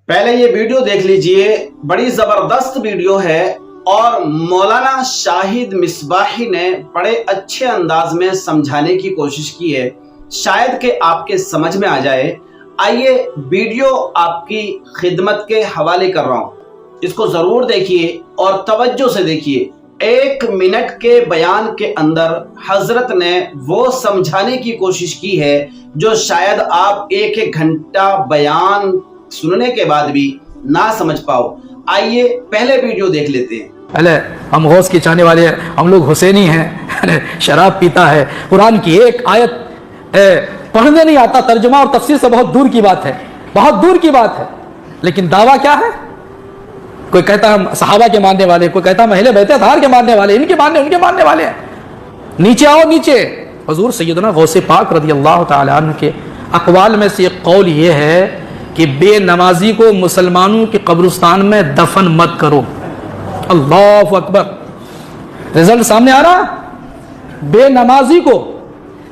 پہلے یہ ویڈیو دیکھ لیجئے، بڑی زبردست ویڈیو ہے اور مولانا شاہد مصباحی نے بڑے اچھے انداز میں سمجھانے کی کوشش کی ہے، شاید کہ آپ کے سمجھ میں آ جائے۔ آئیے ویڈیو آپ کی خدمت کے حوالے کر رہا ہوں، اس کو ضرور دیکھیے اور توجہ سے دیکھیے۔ 1 منٹ کے بیان کے اندر حضرت نے وہ سمجھانے کی کوشش کی ہے جو شاید آپ 1 گھنٹہ بیان سننے کے بعد بھی نہ سمجھ پاؤ۔ آئیے پہلے ویڈیو دیکھ لیتے ہیں۔ ہم غوث کے چاہنے والے ہیں، ہم لوگ حسینی ہیں، شراب پیتا ہے، قرآن کی ایک آیت پڑھنے نہیں آتا، ترجمہ اور تفسیر سے بہت دور کی بات ہے، بہت دور کی بات ہے، لیکن دعویٰ کیا ہے؟ کوئی کہتا ہم صحابہ کے ماننے والے، کوئی کہتا ہم اہل بیت اطہار کے ماننے والے، ان کے ماننے والے ہیں۔ نیچے آؤ، نیچے۔ حضور سیدنا غوث پاک رضی اللہ تعالی عنہ کے اقوال میں سے ایک قول یہ ہے کہ بے نمازی کو مسلمانوں کے قبرستان میں دفن مت کرو۔ اللہ اکبر، رزلٹ سامنے آ رہا۔ بے نمازی کو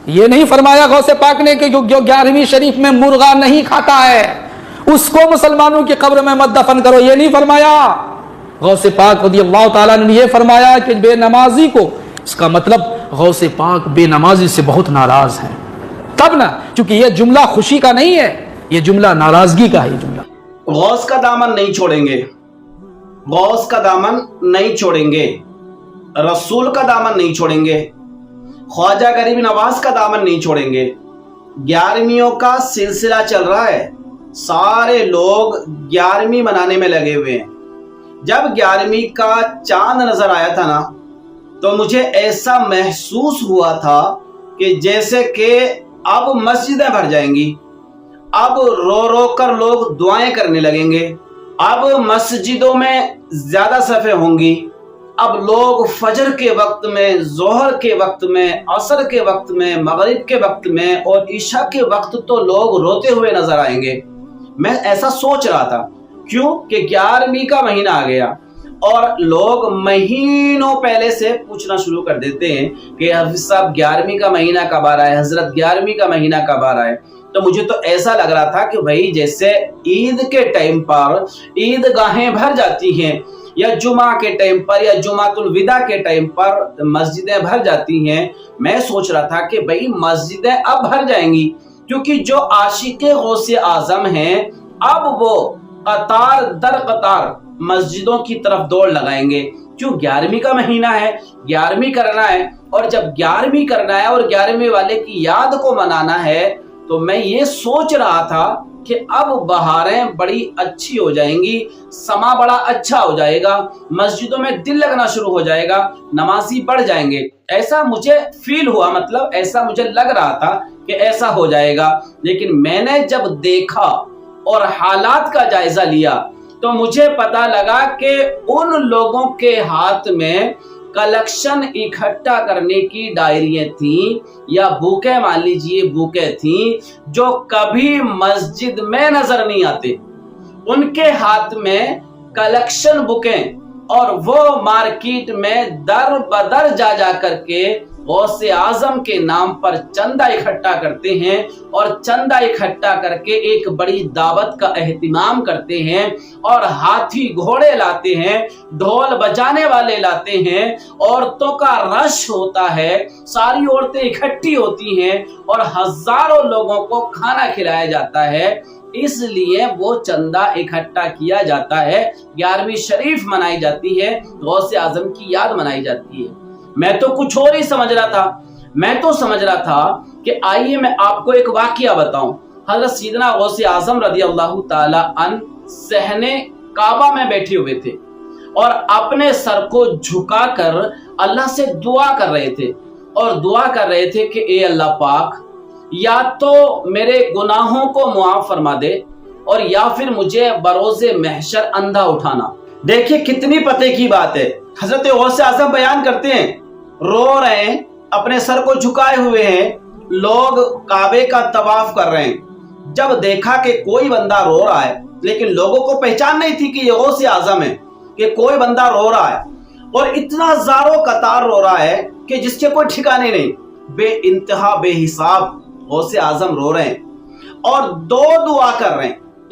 یہ نہیں فرمایا غوث پاک نے کہ جو 11ویں شریف میں مرغا نہیں کھاتا ہے اس کو مسلمانوں کی قبر میں مت دفن کرو، یہ نہیں فرمایا۔ غوث پاک رضی اللہ تعالیٰ نے یہ فرمایا کہ بے نمازی کو، اس کا مطلب غوث پاک بے نمازی سے بہت ناراض ہیں، تب نہ، چونکہ یہ جملہ خوشی کا نہیں ہے، یہ جملہ ناراضگی کا ہے۔ یہ جملہ غوث کا دامن نہیں چھوڑیں گے، غوث کا دامن نہیں چھوڑیں گے، رسول کا دامن نہیں چھوڑیں گے، خواجہ غریب نواز کا دامن نہیں چھوڑیں گے۔ 11ویں کا سلسلہ چل رہا ہے، سارے لوگ 11ویں منانے میں لگے ہوئے ہیں۔ جب 11ویں کا چاند نظر آیا تھا نا، تو مجھے ایسا محسوس ہوا تھا کہ جیسے کہ اب مسجدیں بھر جائیں گی، اب رو رو کر لوگ دعائیں کرنے لگیں گے، اب مسجدوں میں زیادہ صفیں ہوں گی، اب لوگ فجر کے وقت میں، ظہر کے وقت میں، عصر کے وقت میں، مغرب کے وقت میں اور عشاء کے وقت تو لوگ روتے ہوئے نظر آئیں گے۔ میں ایسا سوچ رہا تھا، کیوں کہ 11ویں کا مہینہ آ گیا اور لوگ مہینوں پہلے سے پوچھنا شروع کر دیتے ہیں کہ حافظ صاحب 11ویں کا مہینہ کب آ رہا ہے، حضرت 11ویں کا مہینہ کب آ رہا ہے۔ تو مجھے تو ایسا لگ رہا تھا کہ بھائی جیسے عید کے ٹائم پر عید گاہیں بھر جاتی ہیں، یا جمعہ کے ٹائم پر یا جمعۃ الوداع کے ٹائم پر مسجدیں بھر جاتی ہیں، میں سوچ رہا تھا کہ بھائی مسجدیں اب بھر جائیں گی، کیونکہ جو عاشق غوث اعظم ہیں اب وہ قطار در قطار مسجدوں کی طرف دوڑ لگائیں گے۔ کیوں؟ 11ویں کا مہینہ ہے، 11ویں کرنا ہے، اور جب 11ویں کرنا ہے اور 11ویں والے کی یاد کو منانا ہے، تو میں یہ سوچ رہا تھا کہ اب بہاریں بڑی اچھی ہو جائیں گی، سما بڑا اچھا ہو جائے گا، مسجدوں میں دل لگنا شروع ہو جائے گا، نمازی بڑھ جائیں گے۔ ایسا مجھے فیل ہوا، مطلب ایسا مجھے لگ رہا تھا کہ ایسا ہو جائے گا، لیکن میں نے جب دیکھا اور حالات کا جائزہ لیا تو مجھے پتا لگا کہ ان لوگوں کے ہاتھ میں کلیکشن اکٹھا کرنے کی ڈائریاں تھیں، یا بوکیں مان لیجئے بوکیں تھیں، جو کبھی مسجد میں نظر نہیں آتے۔ ان کے ہاتھ میں کلیکشن بکیں، اور وہ مارکیٹ میں در بدر جا جا کر کے غوث اعظم کے نام پر چندہ اکٹھا کرتے ہیں، اور چندہ اکٹھا کر کے ایک بڑی دعوت کا اہتمام کرتے ہیں، اور ہاتھی گھوڑے لاتے ہیں، ڈھول بجانے والے لاتے ہیں، عورتوں کا رش ہوتا ہے، ساری عورتیں اکٹھی ہوتی ہیں اور ہزاروں لوگوں کو کھانا کھلایا جاتا ہے۔ اس لیے وہ چندہ اکٹھا کیا جاتا ہے، 11ویں شریف منائی جاتی ہے، غوث اعظم کی یاد منائی جاتی ہے۔ میں تو کچھ اور ہی سمجھ رہا تھا، میں تو سمجھ رہا تھا کہ آئیے میں آپ کو ایک واقعہ بتاؤں۔ حضرت سیدنا غوث اعظم رضی اللہ تعالی عنہ صحن کعبہ میں بیٹھے ہوئے تھے اور اپنے سر کو جھکا کر اللہ سے دعا کر رہے تھے، اور دعا کر رہے تھے کہ اے اللہ پاک، یا تو میرے گناہوں کو معاف فرما دے، اور یا پھر مجھے بروز محشر اندھا اٹھانا۔ دیکھیے کتنی پتے کی بات ہے۔ حضرت غوث اعظم بیان کرتے ہیں، رو رہے ہیں، اپنے سر کو جھکائے ہوئے ہیں، لوگ کعبے کا طواف کر رہے ہیں۔ جب دیکھا کہ کوئی بندہ رو رہا ہے، لیکن لوگوں کو پہچان نہیں تھی کہ یہ غوث اعظم ہے، کہ کوئی بندہ رو رہا ہے اور اتنا زاروں قطار رو رہا ہے کہ جس کے کوئی ٹھکانے نہیں، بے انتہا بے حساب غوث اعظم رو رہے ہیں اور دعا کر رہے ہیں۔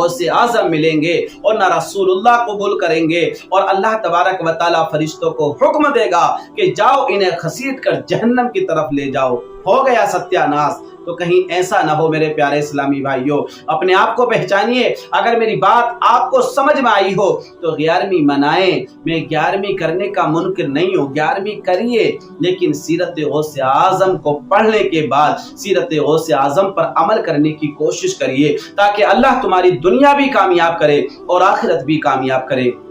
غوث اعظم ملیں گے اور نہ رسول اللہ قبول کریں گے، اور اللہ تبارک و تعالیٰ فرشتوں کو حکم دے گا کہ جاؤ انہیں گھسیٹ کر جہنم کی طرف لے جاؤ۔ ہو گیا ستیہ ناس۔ تو کہیں ایسا نہ ہو میرے پیارے اسلامی بھائیوں، اپنے آپ کو پہچانیے۔ اگر میری بات آپ کو سمجھ میں آئی ہو تو 11ویں منائیں۔ میں 11ویں کرنے کا منکر نہیں ہوں، 11ویں کریے، لیکن سیرت غوث اعظم کو پڑھنے کے بعد سیرت غوث اعظم پر عمل کرنے کی کوشش کریے، تاکہ اللہ تمہاری دنیا بھی کامیاب کرے اور آخرت بھی کامیاب کرے۔